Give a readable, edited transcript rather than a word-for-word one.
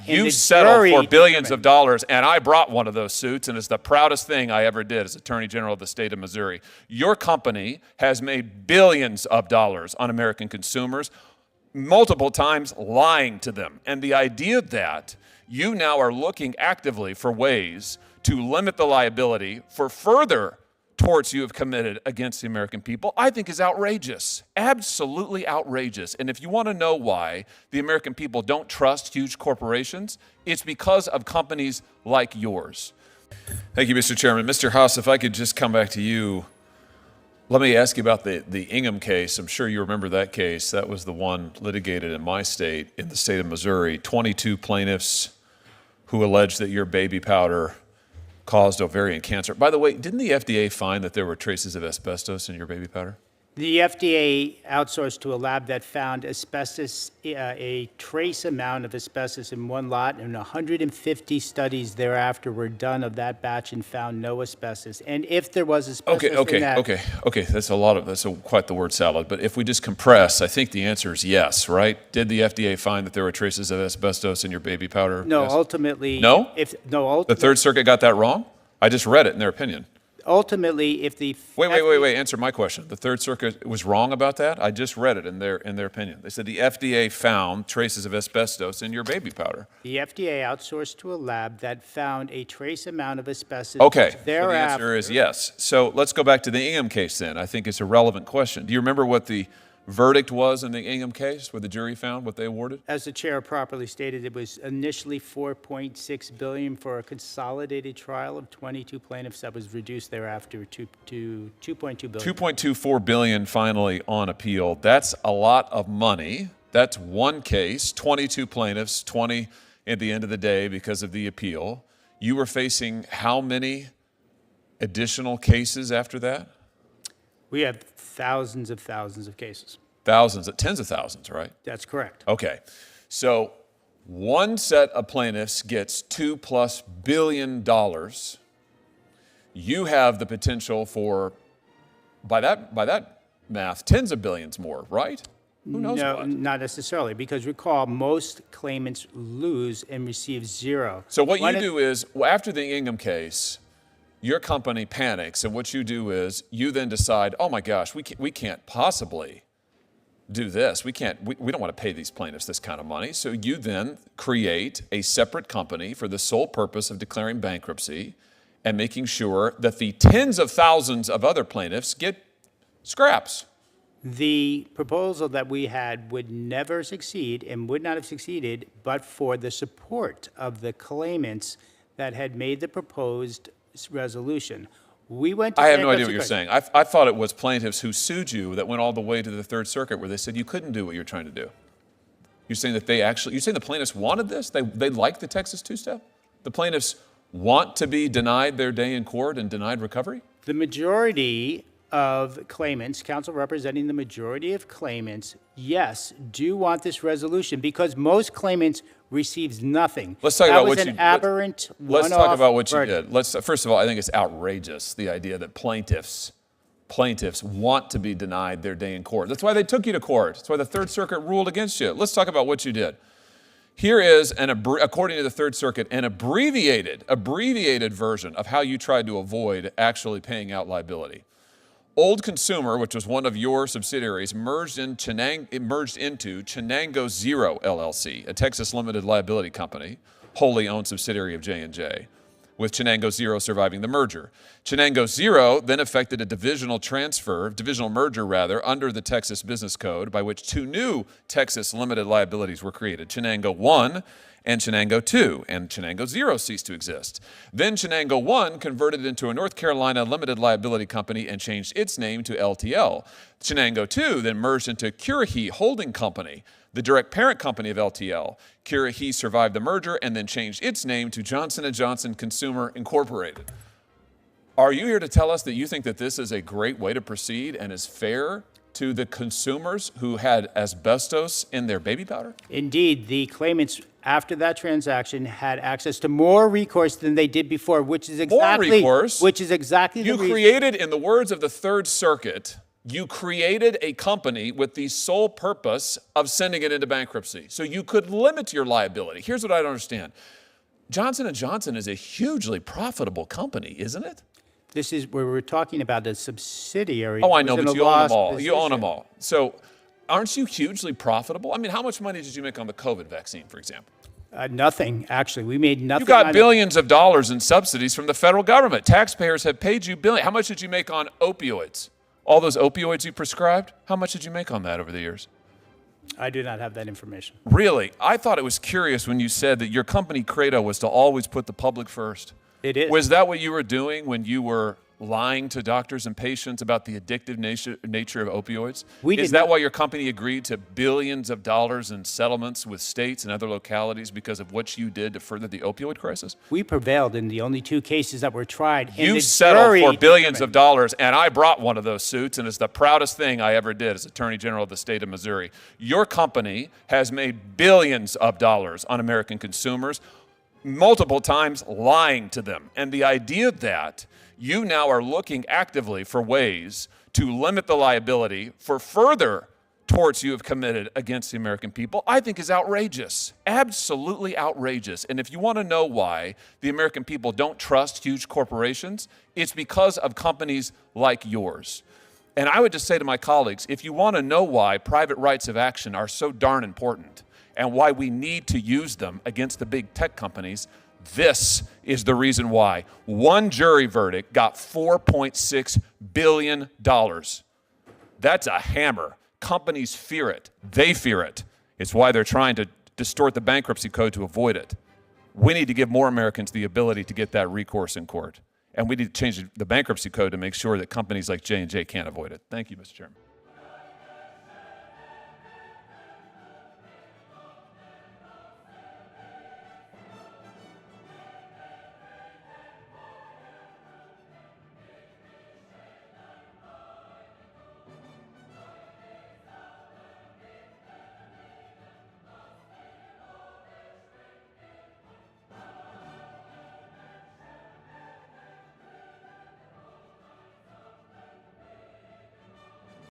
You settled for billions of dollars, and I brought one of those suits, and it's the proudest thing I ever did as Attorney General of the state of Missouri. Your company has made billions of dollars on American consumers, multiple times lying to them. And the idea that you now are looking actively for ways to limit the liability for further torts you have committed against the American people, I think is outrageous, absolutely outrageous. And if you want to know why the American people don't trust huge corporations, it's because of companies like yours. Thank you, Mr. Chairman. Mr. Haas, if I could just come back to you, let me ask you about the Ingam case. I'm sure you remember that case. That was the one litigated in my state, in the state of Missouri. 22 plaintiffs who alleged that your baby powder caused ovarian cancer. By the way, didn't the FDA find that there were traces of asbestos in your baby powder? The FDA outsourced to a lab that found asbestos, a trace amount of asbestos in one lot, and 150 studies thereafter were done of that batch and found no asbestos. And if there was asbestos in that... Okay, that's quite the word salad. But if we just compress, I think the answer is yes, right? Did the FDA find that there were traces of asbestos in your baby powder? No, yes. Ultimately... No? Ultimately, the Third Circuit got that wrong? I just read it in their opinion. Ultimately, if the... Wait, answer my question. The Third Circuit was wrong about that? I just read it in their opinion. They said the FDA found traces of asbestos in your baby powder. The FDA outsourced to a lab that found a trace amount of asbestos. Okay, thereafter. so the answer is yes. So let's go back to the Ingam case then. I think it's a relevant question. Do you remember what the verdict was in the Ingam case, where the jury found what they awarded? As the chair properly stated, it was initially $4.6 billion for a consolidated trial of 22 plaintiffs that was reduced thereafter to $2.2 billion. $2.24 billion finally on appeal. That's a lot of money. That's one case, 22 plaintiffs, 20 at the end of the day because of the appeal. You were facing how many additional cases after that? We have thousands of cases. Tens of thousands, right? That's correct. Okay. So one set of plaintiffs gets $2+ billion. You have the potential for, by that math, tens of billions more, right? Who knows No, what? not necessarily, because recall, most claimants lose and receive zero. So what you do is, after the Ingam case, your company panics, and what you do is you then decide, oh my gosh, we can't possibly do this. We don't want to pay these plaintiffs this kind of money. So you then create a separate company for the sole purpose of declaring bankruptcy and making sure that the tens of thousands of other plaintiffs get scraps. The proposal that we had would never succeed and would not have succeeded but for the support of the claimants that had made the proposed resolution. We went to I have no idea what you're saying. I thought it was plaintiffs who sued you that went all the way to the Third Circuit where they said you couldn't do what you're trying to do. You're saying that you're saying the plaintiffs wanted this? They like the Texas two-step? The plaintiffs want to be denied their day in court and denied recovery? The majority of claimants, counsel representing the majority of claimants, yes, do want this resolution because most claimants receives nothing. Let's talk about what you did. That was an aberrant one-off Let's talk about what you verdict. did. First of all, I think it's outrageous, the idea that plaintiffs want to be denied their day in court. That's why they took you to court. That's why the Third Circuit ruled against you. Let's talk about what you did. Here is, according to the Third Circuit, an abbreviated version of how you tried to avoid actually paying out liability. Old Consumer, which was one of your subsidiaries, merged into Chenango Zero LLC, a Texas limited liability company, wholly owned subsidiary of J&J, with Chenango Zero surviving the merger. Chenango Zero then effected a divisional merger under the Texas Business Code by which two new Texas limited liabilities were created, Chenango 1 and Chenango 2, and Chenango Zero ceased to exist. Then Chenango 1 converted into a North Carolina limited liability company and changed its name to LTL. Chenango 2 then merged into Curahee Holding Company, the direct parent company of LTL. Curahee survived the merger and then changed its name to Johnson & Johnson Consumer Incorporated. Are you here to tell us that you think that this is a great way to proceed and is fair to the consumers who had asbestos in their baby powder? Indeed, the claimants after that transaction had access to more recourse than they did before, which is exactly more recourse? the reason. Created, in the words of the Third Circuit, You created a company with the sole purpose of sending it into bankruptcy. So you could limit your liability. Here's what I don't understand. Johnson & Johnson is a hugely profitable company, isn't it? This is where we're talking about a subsidiary. Oh, I know, was in but a you own them loss all. You own them position. all. So aren't you hugely profitable? I mean, how much money did you make on the COVID vaccine, for example? Nothing, actually. We made nothing. You got on it. billions of dollars in subsidies from the federal government. Taxpayers have paid you billions. How much did you make on opioids? All those opioids you prescribed? How much did you make on that over the years? I do not have that information. Really? I thought it was curious when you said that your company credo was to always put the public first. It is. Was that what you were doing when you were lying to doctors and patients about the addictive nature of opioids? Is that why your company agreed to billions of dollars in settlements with states and other localities because of what you did to further the opioid crisis? We prevailed in the only 2 cases that were tried. And You the settled jury for billions of determined. dollars, and I brought one of those suits, and it's the proudest thing I ever did as Attorney General of the state of Missouri. Your company has made billions of dollars on American consumers, multiple times lying to them. And the idea that you now are looking actively for ways to limit the liability for further torts you have committed against the American people, I think is outrageous. Absolutely outrageous. And if you want to know why the American people don't trust huge corporations, it's because of companies like yours. And I would just say to my colleagues, if you want to know why private rights of action are so darn important and why we need to use them against the big tech companies, this is the reason why. One jury verdict got $4.6 billion. That's a hammer. Companies fear it. They fear it. It's why they're trying to distort the bankruptcy code to avoid it. We need to give more Americans the ability to get that recourse in court. And we need to change the bankruptcy code to make sure that companies like J&J can't avoid it. Thank you, Mr. Chairman.